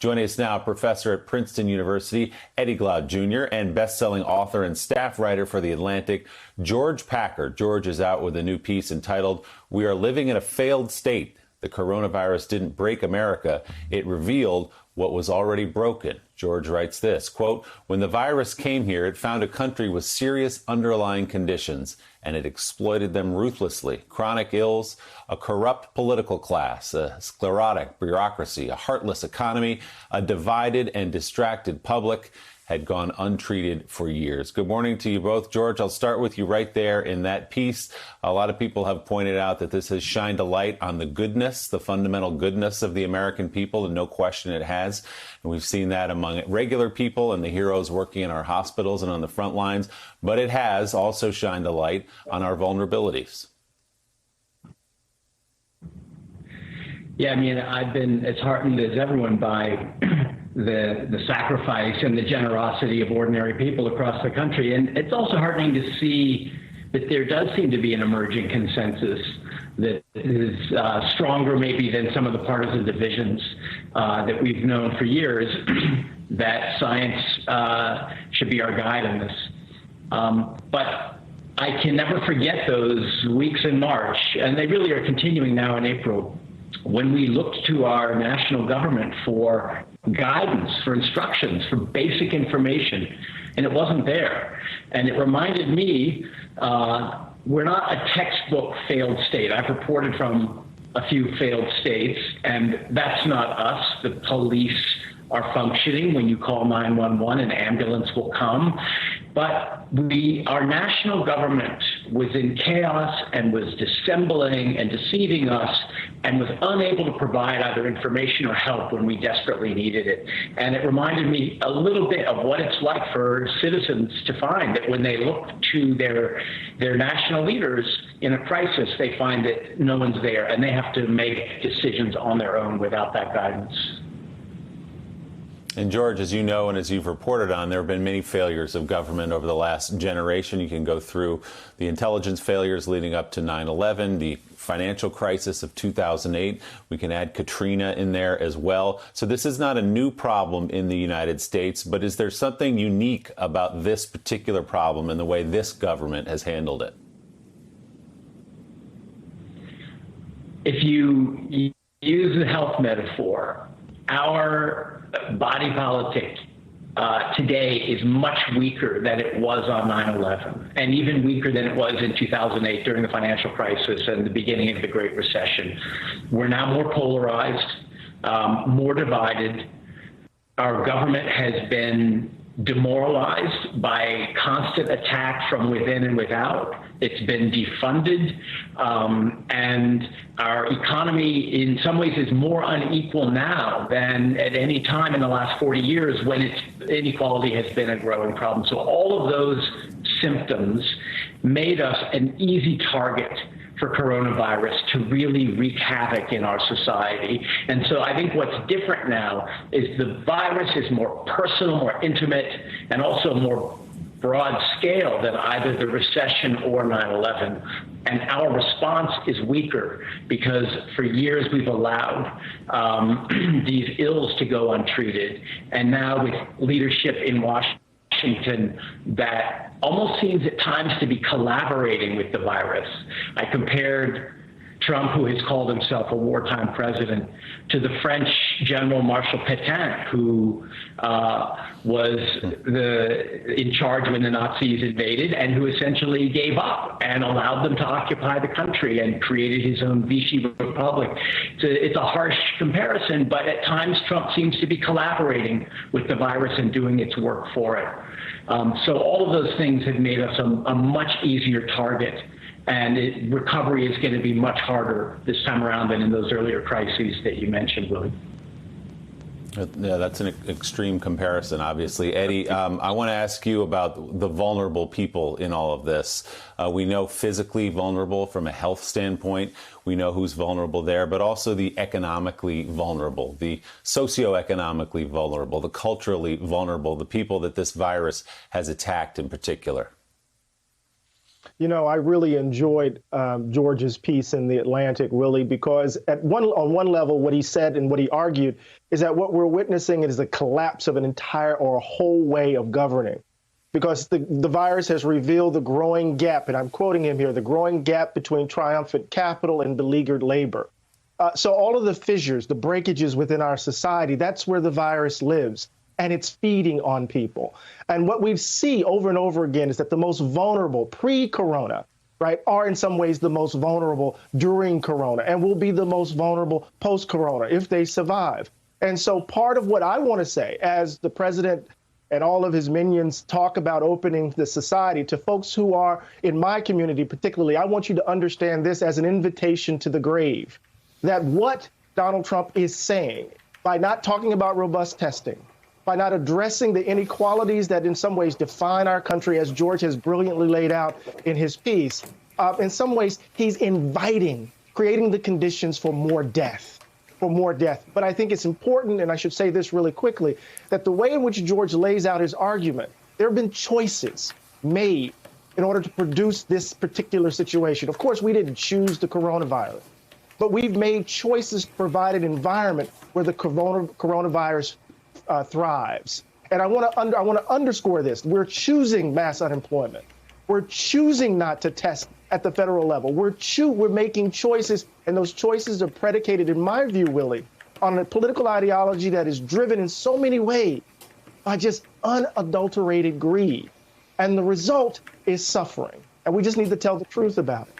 Joining us now, professor at Princeton University, Eddie Glaude Jr., and best-selling author and staff writer for The Atlantic, George Packer. George is out with a new piece entitled, "We Are Living in a Failed State. The Coronavirus Didn't Break America. It Revealed What Was Already Broken." George writes this, quote, "When the virus came here, it found a country with serious underlying conditions, and it exploited them ruthlessly. Chronic ills, a corrupt political class, a sclerotic bureaucracy, a heartless economy, a divided and distracted public had gone untreated for years." Good morning to you both. George, I'll start with you right there in that piece. A lot of people have pointed out that this has shined a light on the goodness, the fundamental goodness of the American people, and no question it has. And we've seen that among regular people and the heroes working in our hospitals and on the front lines. But it has also shined a light on our vulnerabilities. Yeah, I mean, I've been as heartened as everyone by the sacrifice and the generosity of ordinary people across the country. And it's also heartening to see that there does seem to be an emerging consensus that is stronger maybe than some of the partisan divisions that we've known for years, that science should be our guide in this. But I can never forget those weeks in March, and they really are continuing now in April, when we looked to our national government for guidance, for instructions, for basic information, and it wasn't there. And it reminded me, we're not a textbook failed state. I've reported from a few failed states, and that's not us. The police are functioning. When you call 911, an ambulance will come. But our national government was in chaos and was dissembling and deceiving us and was unable to provide either information or help when we desperately needed it. And it reminded me a little bit of what it's like for citizens to find that when they look to their national leaders in a crisis, they find that no one's there and they have to make decisions on their own without that guidance. And George, as you know and as you've reported on, there have been many failures of government over the last generation. You can go through the intelligence failures leading up to 9/11, the financial crisis of 2008. We can add Katrina in there as well. So this is not a new problem in the United States, but is there something unique about this particular problem and the way this government has handled it? If you use the health metaphor, our body politic today is much weaker than it was on 9/11, and even weaker than it was in 2008 during the financial crisis and the beginning of the Great Recession. We're now more polarized, more divided. Our government has been demoralized by constant attack from within and without. It's been defunded, and our economy in some ways is more unequal now than at any time in the last 40 years when inequality has been a growing problem. So all of those symptoms made us an easy target for coronavirus to really wreak havoc in our society. And so I think what's different now is the virus is more personal, more intimate, and also more broad scale than either the recession or 9/11. And our response is weaker because for years we've allowed these ills to go untreated. And now with leadership in Washington that almost seems at times to be collaborating with the virus. I compared Trump, who has called himself a wartime president, to the French General Marshal Pétain, who was in charge when the Nazis invaded and who essentially gave up and allowed them to occupy the country and created his own Vichy Republic. It's a harsh comparison, but at times Trump seems to be collaborating with the virus and doing its work for it. So all of those things have made us a much easier target. And recovery is going to be much harder this time around than in those earlier crises that you mentioned, Willie. Yeah, that's an extreme comparison, obviously. Eddie, I want to ask you about the vulnerable people in all of this. We know physically vulnerable from a health standpoint. We know who's vulnerable there, but also the economically vulnerable, the socioeconomically vulnerable, the culturally vulnerable, the people that this virus has attacked in particular. I really enjoyed George's piece in The Atlantic, Willie, because on one level, what he said and what he argued is that what we're witnessing is the collapse of an entire or a whole way of governing, because the virus has revealed the growing gap, and I'm quoting him here, the growing gap between triumphant capital and beleaguered labor. So all of the fissures, the breakages within our society, that's where the virus lives. And it's feeding on people. And what we see over and over again is that the most vulnerable pre-corona, right, are in some ways the most vulnerable during corona and will be the most vulnerable post-corona if they survive. And so part of what I want to say, as the president and all of his minions talk about opening the society to folks who are in my community particularly, I want you to understand this as an invitation to the grave, that what Donald Trump is saying by not talking about robust testing, by not addressing the inequalities that in some ways define our country, as George has brilliantly laid out in his piece, in some ways he's creating the conditions for more death. But I think it's important, and I should say this really quickly, that the way in which George lays out his argument, there have been choices made in order to produce this particular situation. Of course, we didn't choose the coronavirus, but we've made choices to provide an environment where the coronavirus thrives. And I want to underscore this. We're choosing mass unemployment. We're choosing not to test at the federal level. We're making choices, and those choices are predicated, in my view, Willie, on a political ideology that is driven in so many ways by just unadulterated greed. And the result is suffering. And we just need to tell the truth about it.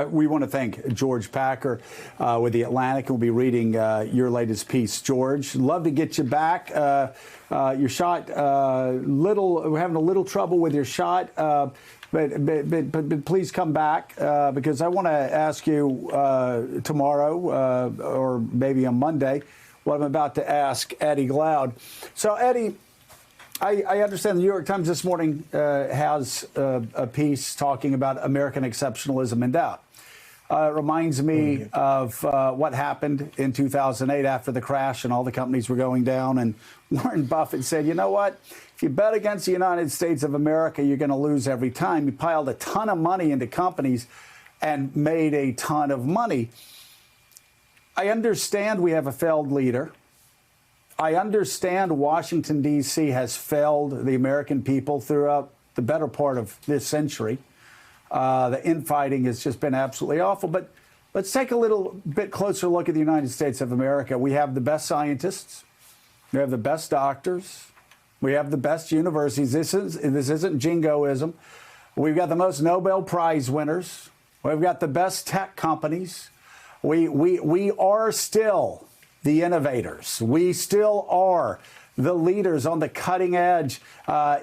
We want to thank George Packer with The Atlantic. We'll be reading your latest piece, George. Love to get you back. Your shot, we're having a little trouble with your shot, but please come back because I want to ask you tomorrow or maybe on Monday what I'm about to ask Eddie Glaude. So, Eddie, I understand the New York Times this morning has a piece talking about American exceptionalism in doubt. It reminds me of what happened in 2008 after the crash and all the companies were going down. And Warren Buffett said, you know what? If you bet against the United States of America, you're going to lose every time. He piled a ton of money into companies and made a ton of money. I understand we have a failed leader. I understand Washington, D.C. has failed the American people throughout the better part of this century. The infighting has just been absolutely awful. But let's take a little bit closer look at the United States of America. We have the best scientists. We have the best doctors. We have the best universities. This isn't jingoism. We've got the most Nobel Prize winners. We've got the best tech companies. We are still the innovators. We still are the leaders on the cutting edge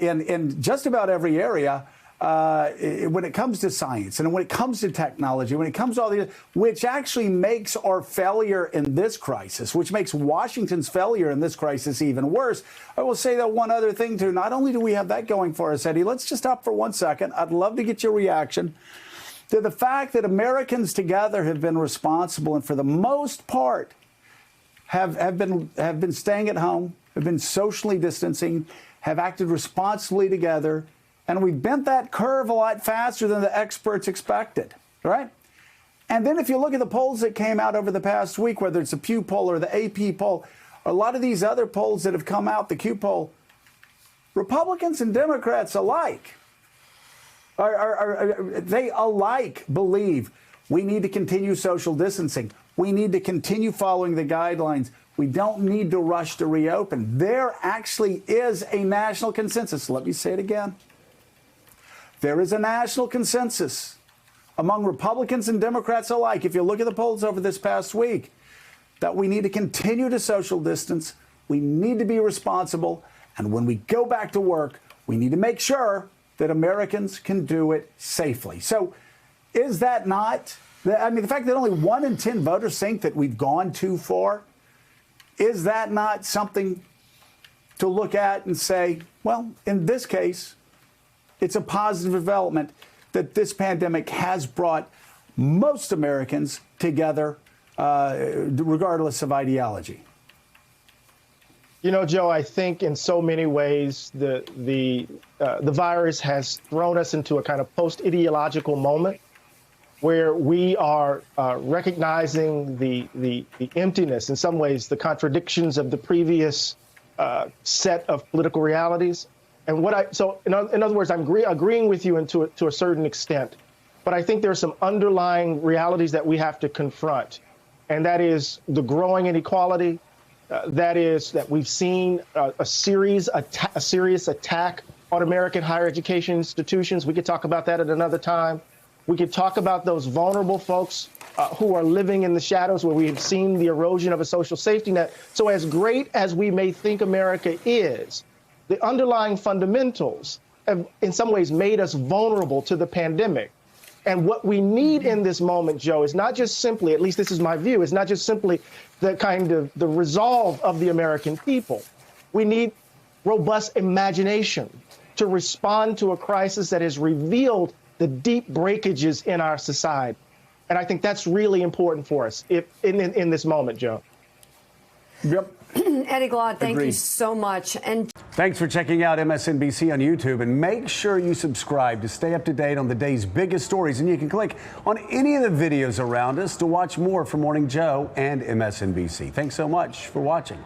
in just about every area when it comes to science and when it comes to technology, when it comes to all these, which actually makes our failure in this crisis, which makes Washington's failure in this crisis even worse. I will say that one other thing, too. Not only do we have that going for us, Eddie, let's just stop for 1 second. I'd love to get your reaction to the fact that Americans together have been responsible and for the most part have been staying at home, have been socially distancing, have acted responsibly together, and we bent that curve a lot faster than the experts expected, right? And then if you look at the polls that came out over the past week, whether it's the Pew poll or the AP poll, or a lot of these other polls that have come out, the Q poll, Republicans and Democrats alike, they alike believe we need to continue social distancing. We need to continue following the guidelines. We don't need to rush to reopen. There actually is a national consensus. Let me say it again. There is a national consensus among Republicans and Democrats alike, if you look at the polls over this past week, that we need to continue to social distance. We need to be responsible. And when we go back to work, we need to make sure that Americans can do it safely. So is that not, I mean, the fact that only 1 in 10 voters think that we've gone too far, is that not something to look at and say, well, in this case, it's a positive development that this pandemic has brought most Americans together, regardless of ideology? You know, Joe, I think in so many ways the virus has thrown us into a kind of post-ideological moment where we are recognizing the emptiness, in some ways, the contradictions of the previous set of political realities. And so in other words, I'm agreeing with you to a certain extent, but I think there are some underlying realities that we have to confront, and that is the growing inequality. That is that we've seen a serious attack on American higher education institutions. We could talk about that at another time. We could talk about those vulnerable folks who are living in the shadows, where we have seen the erosion of a social safety net. So as great as we may think America is, the underlying fundamentals have in some ways made us vulnerable to the pandemic. And what we need in this moment, Joe, is not just simply, at least this is my view, is not just simply the kind of the resolve of the American people. We need robust imagination to respond to a crisis that has revealed the deep breakages in our society. And I think that's really important for us in this moment, Joe. Yep. Eddie Glaude, thank Agreed. you so much. And thanks for checking out MSNBC on YouTube, and make sure you subscribe to stay up to date on the day's biggest stories. And you can click on any of the videos around us to watch more from Morning Joe and MSNBC. Thanks so much for watching.